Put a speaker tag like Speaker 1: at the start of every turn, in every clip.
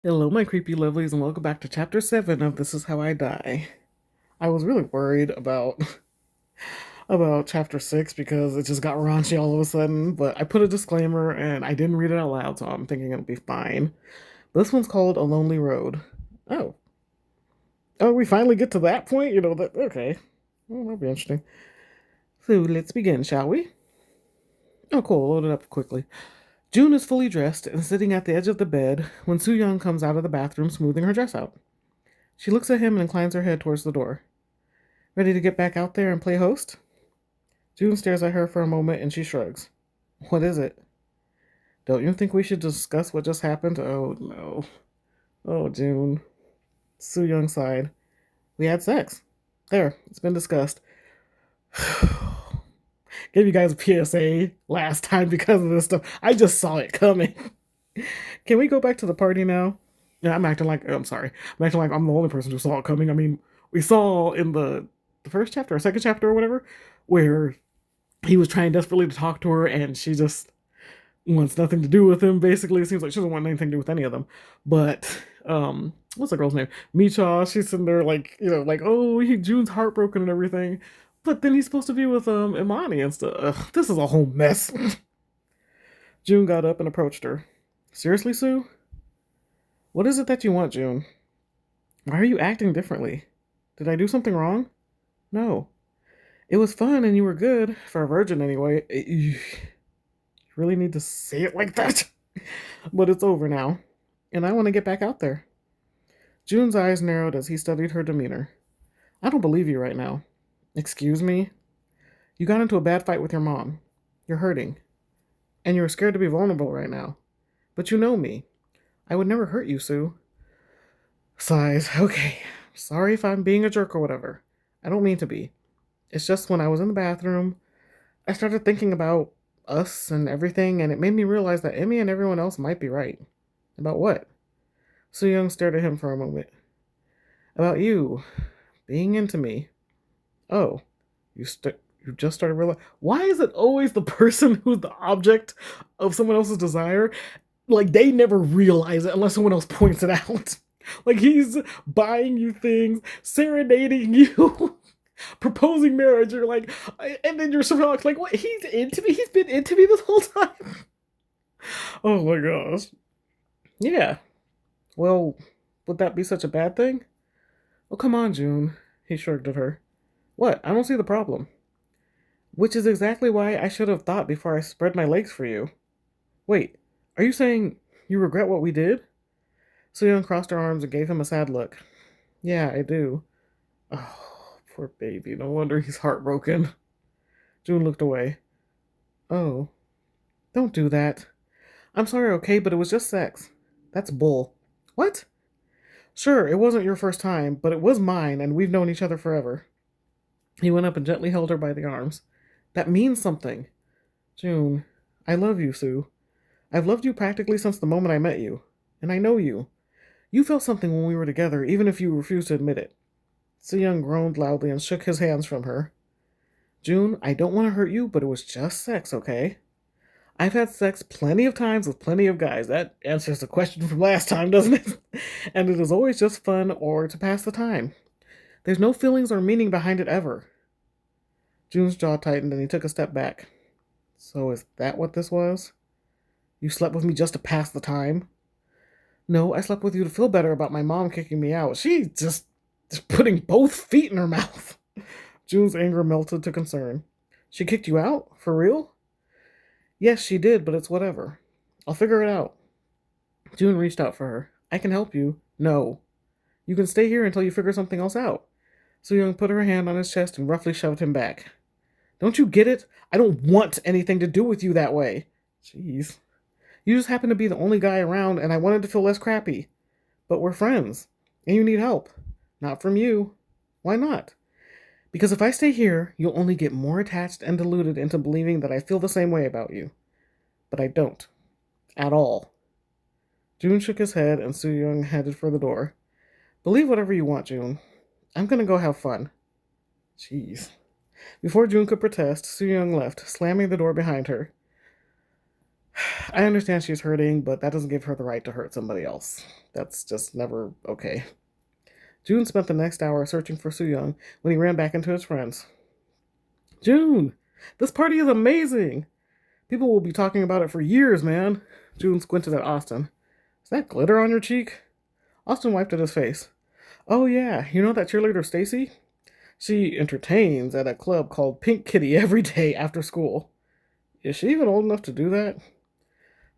Speaker 1: Hello, my creepy lovelies, and welcome back to Chapter 7 of This Is How I Die. I was really worried about about Chapter 6 because it just got raunchy all of a sudden, but I put a disclaimer and I didn't read it out loud, so I'm thinking it'll be fine. This one's called A Lonely Road. Oh. Oh, we finally get to that point? Okay. Well, that'll be interesting. So let's begin, shall we? Oh, cool. Load it up quickly. June is fully dressed and sitting at the edge of the bed when Soo-young comes out of the bathroom smoothing her dress out. She looks at him and inclines her head towards the door. Ready to get back out there and play host? June stares at her for a moment and she shrugs. What is it? Don't you think we should discuss what just happened? Oh, no. Oh, June. Soo-young sighed. We had sex. There, it's been discussed. Gave you guys a PSA last time because of this stuff. I just saw it coming. Can we go back to the party now? Yeah, I'm sorry. I'm acting like I'm the only person who saw it coming. I mean, we saw in the first chapter or second chapter or whatever, where he was trying desperately to talk to her and she just wants nothing to do with him. Basically, it seems like she doesn't want anything to do with any of them. But what's the girl's name? Micha. She's sitting there like like June's heartbroken and everything. But then he's supposed to be with Imani and stuff. Ugh, this is a whole mess. June got up and approached her. Seriously, Sue? What is it that you want, June? Why are you acting differently? Did I do something wrong? No. It was fun and you were good, for a virgin anyway. You really need to say it like that? But it's over now, and I want to get back out there. June's eyes narrowed as he studied her demeanor. I don't believe you right now. Excuse me? You got into a bad fight with your mom. You're hurting. And you're scared to be vulnerable right now. But you know me. I would never hurt you, Sue. Sighs. Okay. Sorry if I'm being a jerk or whatever. I don't mean to be. It's just when I was in the bathroom, I started thinking about us and everything, and it made me realize that Emmy and everyone else might be right. About what? Soo-young stared at him for a moment. About you being into me. Oh, you just started realizing. Why is it always the person who's the object of someone else's desire? Like they never realize it unless someone else points it out. Like he's buying you things, serenading you, proposing marriage. You're like, and then you're surprised, like, what? He's into me. He's been into me this whole time. Oh my gosh. Yeah. Well, would that be such a bad thing? Oh, come on, June. He shrugged at her. What? I don't see the problem. Which is exactly why I should have thought before I spread my legs for you. Wait, are you saying you regret what we did? Soo-young crossed her arms and gave him a sad look. Yeah, I do. Oh, poor baby. No wonder he's heartbroken. June looked away. Oh, don't do that. I'm sorry, okay, but it was just sex. That's bull. What? Sure, it wasn't your first time, but it was mine, and we've known each other forever. He went up and gently held her by the arms. That means something. June, I love you, Sue. I've loved you practically since the moment I met you. And I know you. You felt something when we were together, even if you refused to admit it. Soo-young groaned loudly and shook his hands from her. June, I don't want to hurt you, but it was just sex, okay? I've had sex plenty of times with plenty of guys. That answers the question from last time, doesn't it? And it is always just fun or to pass the time. There's no feelings or meaning behind it ever. June's jaw tightened and he took a step back. So is that what this was? You slept with me just to pass the time? No, I slept with you to feel better about my mom kicking me out. She's just putting both feet in her mouth. June's anger melted to concern. She kicked you out? For real? Yes, she did, but it's whatever. I'll figure it out. June reached out for her. I can help you. No. You can stay here until you figure something else out. Soo-young put her hand on his chest and roughly shoved him back. Don't you get it? I don't want anything to do with you that way. Jeez. You just happen to be the only guy around, and I wanted to feel less crappy. But we're friends, and you need help. Not from you. Why not? Because if I stay here, you'll only get more attached and deluded into believing that I feel the same way about you. But I don't. At all. June shook his head, and Soo-young headed for the door. Believe whatever you want, June. I'm gonna go have fun. Jeez. Before June could protest, Soo-young left, slamming the door behind her. I understand she's hurting, but that doesn't give her the right to hurt somebody else. That's just never okay. June spent the next hour searching for Soo-young when he ran back into his friends. June, this party is amazing. People will be talking about it for years, man. June squinted at Austin. Is that glitter on your cheek? Austin wiped at his face. Oh, yeah, you know that cheerleader Stacy? She entertains at a club called Pink Kitty every day after school. Is she even old enough to do that?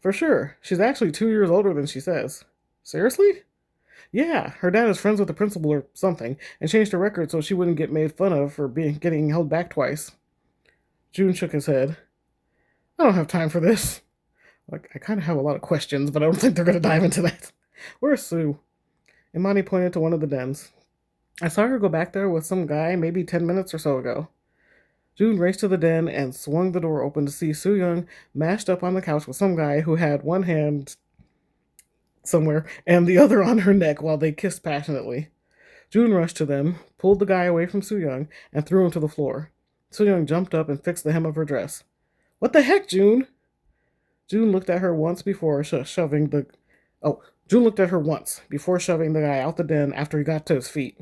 Speaker 1: For sure. She's actually 2 years older than she says. Seriously? Yeah, her dad is friends with the principal or something, and changed her record so she wouldn't get made fun of for getting held back twice. June shook his head. I don't have time for this. Like, I kind of have a lot of questions, but I don't think they're going to dive into that. Where's Sue? Imani pointed to one of the dens. I saw her go back there with some guy maybe 10 minutes or so ago. June raced to the den and swung the door open to see Soo-young mashed up on the couch with some guy who had one hand somewhere and the other on her neck while they kissed passionately. June rushed to them, pulled the guy away from Soo-young, and threw him to the floor. Soo-young jumped up and fixed the hem of her dress. What the heck, June? June looked at her once before shoving the... Oh, June looked at her once before shoving the guy out the den after he got to his feet.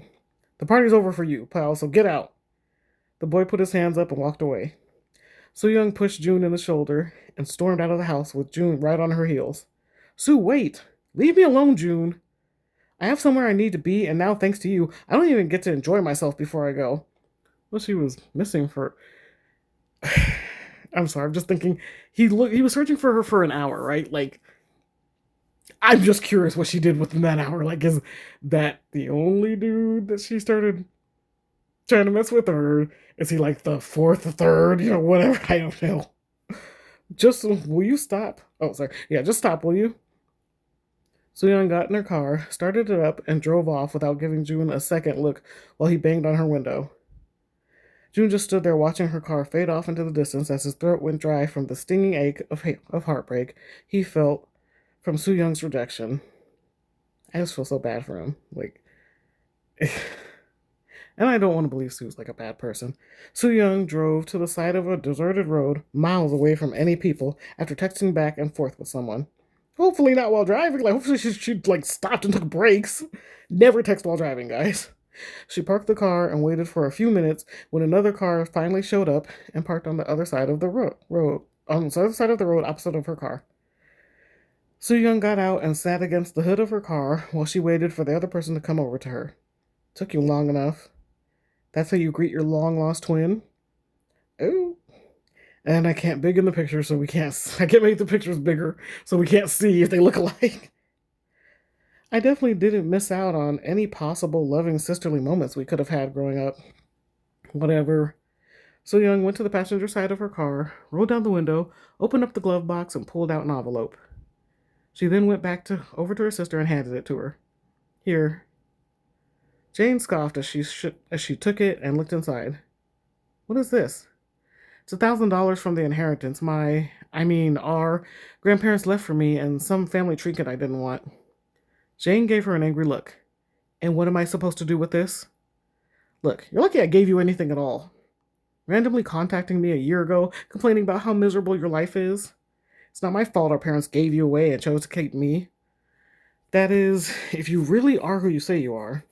Speaker 1: The party's over for you, pal, so get out. The boy put his hands up and walked away. Soo-young pushed June in the shoulder and stormed out of the house with June right on her heels. Sue, wait! Leave me alone, June! I have somewhere I need to be, and now, thanks to you, I don't even get to enjoy myself before I go. Well, she was missing for... I'm sorry, I'm just thinking... He was searching for her for an hour, right? Like, I'm just curious what she did within that hour. Like, is that the only dude that she started trying to mess with? Or is he like the fourth or third? You know, whatever. I don't know. Just, will you stop? Oh, sorry. Yeah, just stop, will you? Soo-young got in her car, started it up, and drove off without giving June a second look while he banged on her window. June just stood there watching her car fade off into the distance as his throat went dry from the stinging ache of heartbreak he felt from Soo-young's rejection. I just feel so bad for him. Like, and I don't want to believe Sue's like a bad person. Soo-young drove to the side of a deserted road, miles away from any people, after texting back and forth with someone. Hopefully not while driving. Like, hopefully she like stopped and took breaks. Never text while driving, guys. She parked the car and waited for a few minutes when another car finally showed up and parked on the other side of the road on the other side of the road opposite of her car. Soo-young got out and sat against the hood of her car while she waited for the other person to come over to her. Took you long enough. That's how you greet your long-lost twin? Oh. And I can't big in the picture, so we can't... I can't make the pictures bigger, so we can't see if they look alike. I definitely didn't miss out on any possible loving sisterly moments we could have had growing up. Whatever. Soo-young went to the passenger side of her car, rolled down the window, opened up the glove box, and pulled out an envelope. She then went over to her sister and handed it to her. Here. Jane scoffed as she took it and looked inside. What is this? It's $1,000 from the inheritance our grandparents left for me and some family trinket I didn't want. Jane gave her an angry look. And what am I supposed to do with this? Look, you're lucky I gave you anything at all. Randomly contacting me a year ago, complaining about how miserable your life is. It's not my fault our parents gave you away and chose to keep me. That is, if you really are who you say you are.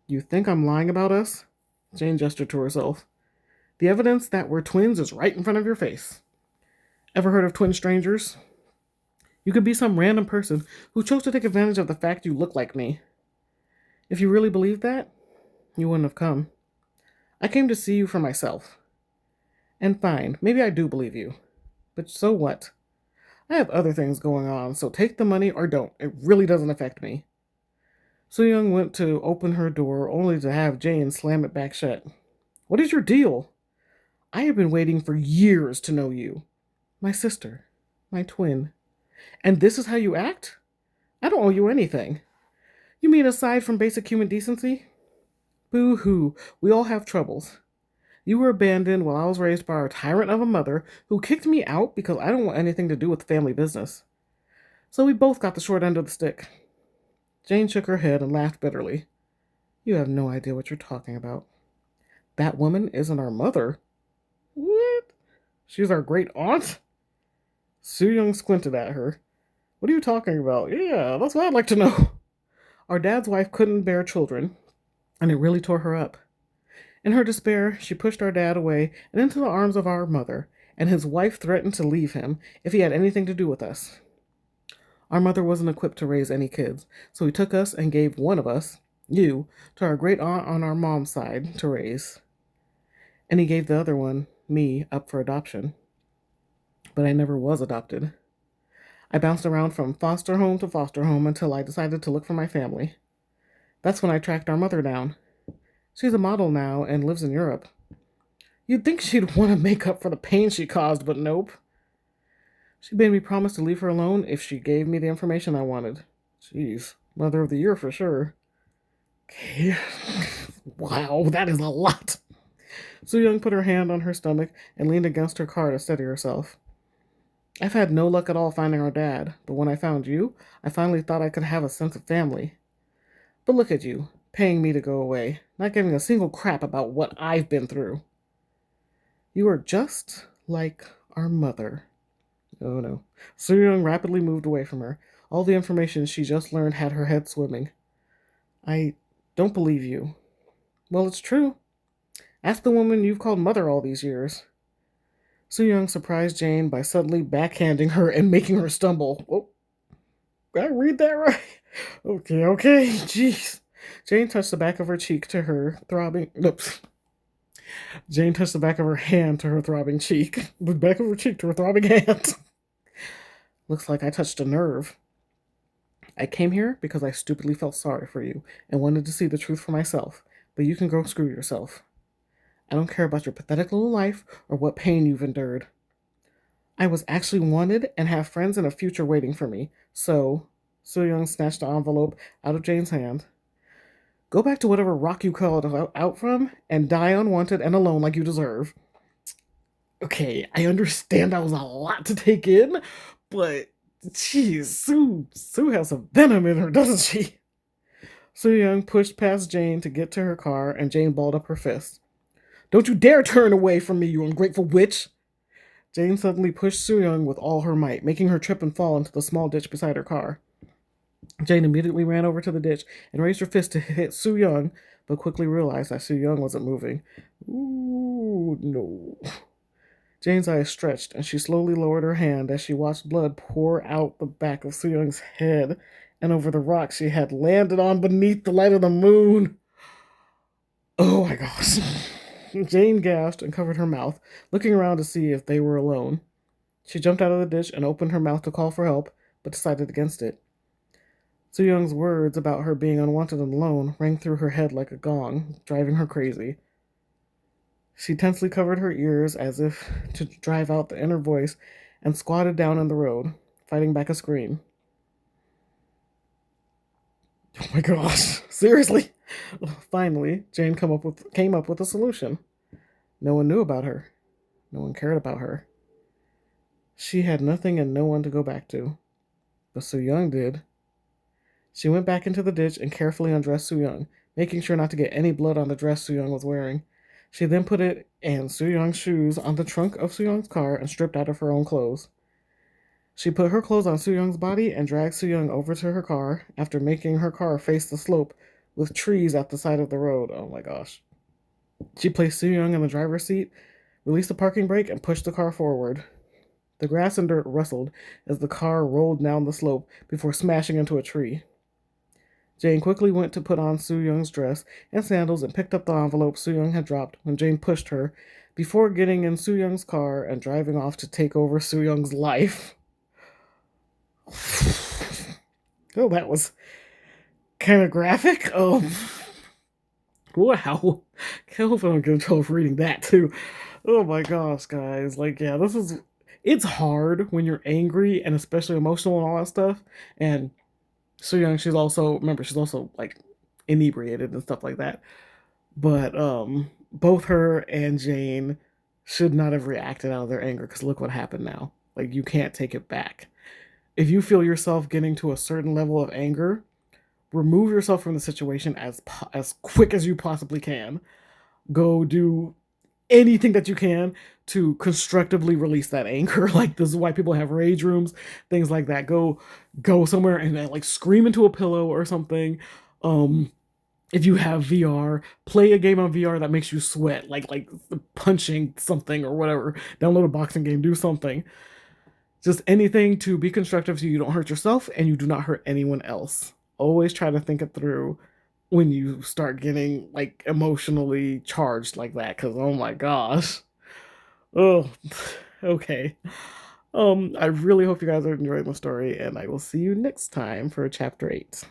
Speaker 1: You think I'm lying about us? Jane gestured to herself. The evidence that we're twins is right in front of your face. Ever heard of twin strangers? You could be some random person who chose to take advantage of the fact you look like me. If you really believed that, you wouldn't have come. I came to see you for myself. And fine, maybe I do believe you. But so what? I have other things going on, so take the money or don't. It really doesn't affect me. Soo-young went to open her door only to have Jane slam it back shut. What is your deal? I have been waiting for years to know you. My sister. My twin. And this is how you act? I don't owe you anything. You mean aside from basic human decency? Boo-hoo, we all have troubles. You were abandoned while I was raised by a tyrant of a mother who kicked me out because I don't want anything to do with family business. So we both got the short end of the stick. Jane shook her head and laughed bitterly. You have no idea what you're talking about. That woman isn't our mother. What? She's our great aunt? Soo-young squinted at her. What are you talking about? Yeah, that's what I'd like to know. Our dad's wife couldn't bear children, and it really tore her up. In her despair, she pushed our dad away and into the arms of our mother, and his wife threatened to leave him if he had anything to do with us. Our mother wasn't equipped to raise any kids, so he took us and gave one of us, you, to our great aunt on our mom's side to raise. And he gave the other one, me, up for adoption. But I never was adopted. I bounced around from foster home to foster home until I decided to look for my family. That's when I tracked our mother down. She's a model now and lives in Europe. You'd think she'd want to make up for the pain she caused, but nope. She made me promise to leave her alone if she gave me the information I wanted. Jeez, Mother of the Year for sure. Okay. Wow, that is a lot. Soo-young put her hand on her stomach and leaned against her car to steady herself. I've had no luck at all finding our dad, but when I found you, I finally thought I could have a sense of family. But look at you, paying me to go away, not giving a single crap about what I've been through. You are just like our mother. Oh no. Soo-young rapidly moved away from her. All the information she just learned had her head swimming. I don't believe you. Well, it's true. Ask the woman you've called mother all these years. Soo-young surprised Jane by suddenly backhanding her and making her stumble. Oh, did I read that right? Okay, jeez. Jane touched the back of her cheek to her throbbing. Oops. Jane touched the back of her hand to her throbbing cheek. The back of her cheek to her throbbing hand. Looks like I touched a nerve. I came here because I stupidly felt sorry for you and wanted to see the truth for myself, but you can go screw yourself. I don't care about your pathetic little life or what pain you've endured. I was actually wanted and have friends and a future waiting for me, so Soo-young snatched the envelope out of Jane's hand. Go back to whatever rock you called out from and die unwanted and alone like you deserve. Okay, I understand that was a lot to take in, but geez, Sue has some venom in her, doesn't she? Soo-young pushed past Jane to get to her car, and Jane balled up her fist. Don't you dare turn away from me, you ungrateful witch! Jane suddenly pushed Soo-young with all her might, making her trip and fall into the small ditch beside her car. Jane immediately ran over to the ditch and raised her fist to hit Soo-young, but quickly realized that Soo-young wasn't moving. Ooh, no. Jane's eyes stretched, and she slowly lowered her hand as she watched blood pour out the back of Soo-young's head and over the rock she had landed on beneath the light of the moon. Oh my gosh. Jane gasped and covered her mouth, looking around to see if they were alone. She jumped out of the ditch and opened her mouth to call for help, but decided against it. Soo-young's words about her being unwanted and alone rang through her head like a gong, driving her crazy. She tensely covered her ears as if to drive out the inner voice and squatted down in the road, fighting back a scream. Oh my gosh, seriously? Finally, Jane came up with a solution. No one knew about her. No one cared about her. She had nothing and no one to go back to. But Soo-young did. She went back into the ditch and carefully undressed Soo-young, making sure not to get any blood on the dress Soo-young was wearing. She then put it and Soo-young's shoes on the trunk of Soo-young's car and stripped out of her own clothes. She put her clothes on Soo-young's body and dragged Soo-young over to her car after making her car face the slope with trees at the side of the road. Oh my gosh. She placed Soo-young in the driver's seat, released the parking brake, and pushed the car forward. The grass and dirt rustled as the car rolled down the slope before smashing into a tree. Jane quickly went to put on Soo-young's dress and sandals and picked up the envelope Soo-young had dropped when Jane pushed her before getting in Soo-young's car and driving off to take over Soo-young's life. Oh, that was kind of graphic. Wow. I hope I don't get in trouble for reading that too. Oh my gosh, guys. Like, yeah, it's hard when you're angry and especially emotional and all that stuff. And Soo-young, she's also like inebriated and stuff like that. But both her and Jane should not have reacted out of their anger because look what happened now. Like, you can't take it back. If you feel yourself getting to a certain level of anger, remove yourself from the situation as quick as you possibly can. Go do anything that you can to constructively release that anger. Like this is why people have rage rooms, things like that. Go somewhere and then like scream into a pillow or something. Um, if you have VR, play a game on VR that makes you sweat, like punching something or whatever. Download a boxing game, do something. Just anything to be constructive so you don't hurt yourself and you do not hurt anyone else. Always try to think it through when you start getting like emotionally charged like that, because oh my gosh. Oh, okay. I really hope you guys are enjoying the story, and I will see you next time for chapter 8.